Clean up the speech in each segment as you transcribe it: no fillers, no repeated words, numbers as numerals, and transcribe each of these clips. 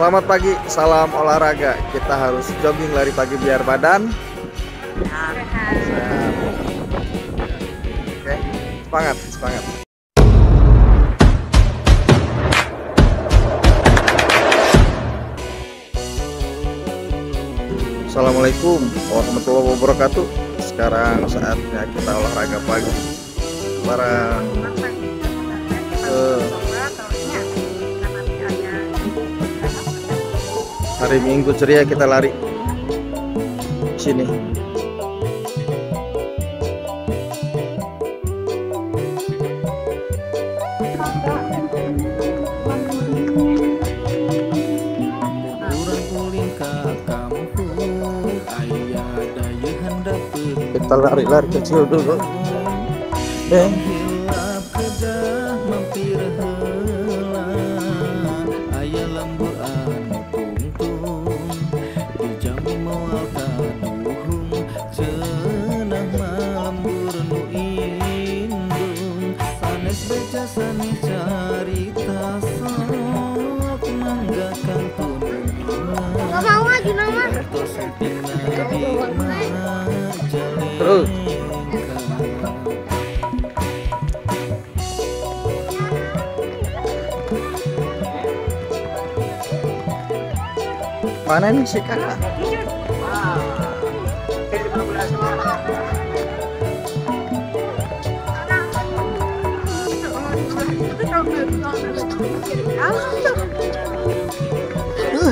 Selamat pagi, salam olahraga. Kita harus jogging lari pagi biar badan sehat. Oke, semangat, semangat. Assalamualaikum warahmatullahi wabarakatuh. Sekarang saatnya kita olahraga pagi bareng hari Minggu ceria. Kita lari sini. Kita lari-lari kecil dulu. Terus mana nih si kakak?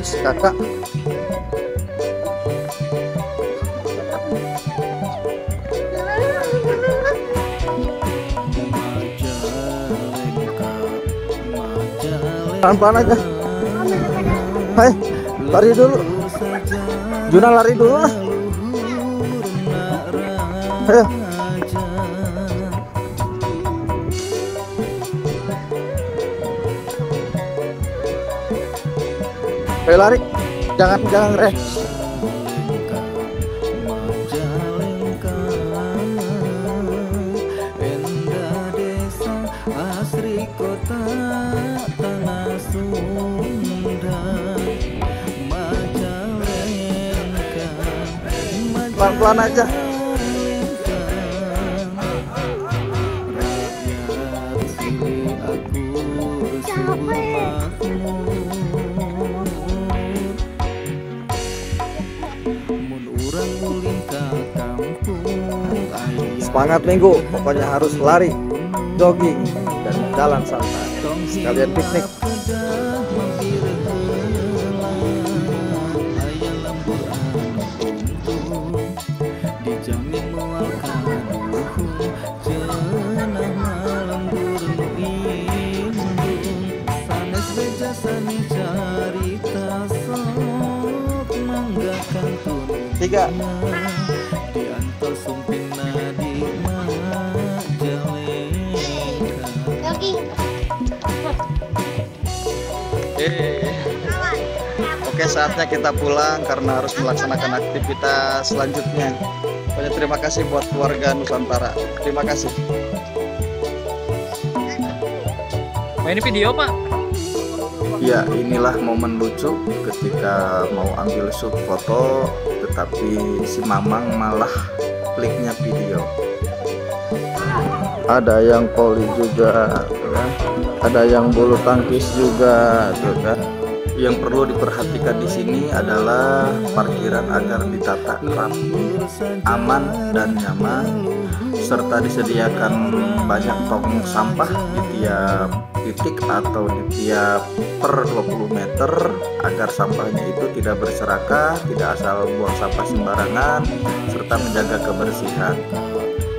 Si kakak. Pelan-pelan aja. Hai, lari dulu. Juna lari dulu lah. Ayo. Ayo lari. Jangan rest. Pelan-pelan aja. Semangat Minggu, pokoknya harus lari, jogging, dan jalan santai. Sekalian piknik. Tiga. Oke, saatnya kita pulang karena harus melaksanakan aktivitas selanjutnya. Banyak terima kasih buat keluarga Nusantara. Terima kasih. Ini video, Pak. Ya, inilah momen lucu ketika mau ambil shoot foto, tetapi si Mamang malah kliknya video. Ada yang voli juga, kan? Ada yang bulu tangkis juga, kan? Yang perlu diperhatikan di sini adalah parkiran agar ditata rapi, aman dan nyaman, serta disediakan banyak tong sampah di tiap titik atau di tiap per 20 meter agar sampahnya itu tidak berserakan, tidak asal buang sampah sembarangan, serta menjaga kebersihan.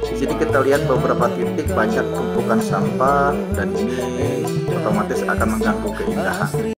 Di sini kita lihat beberapa titik banyak tumpukan sampah dan ini otomatis akan mengganggu keindahan.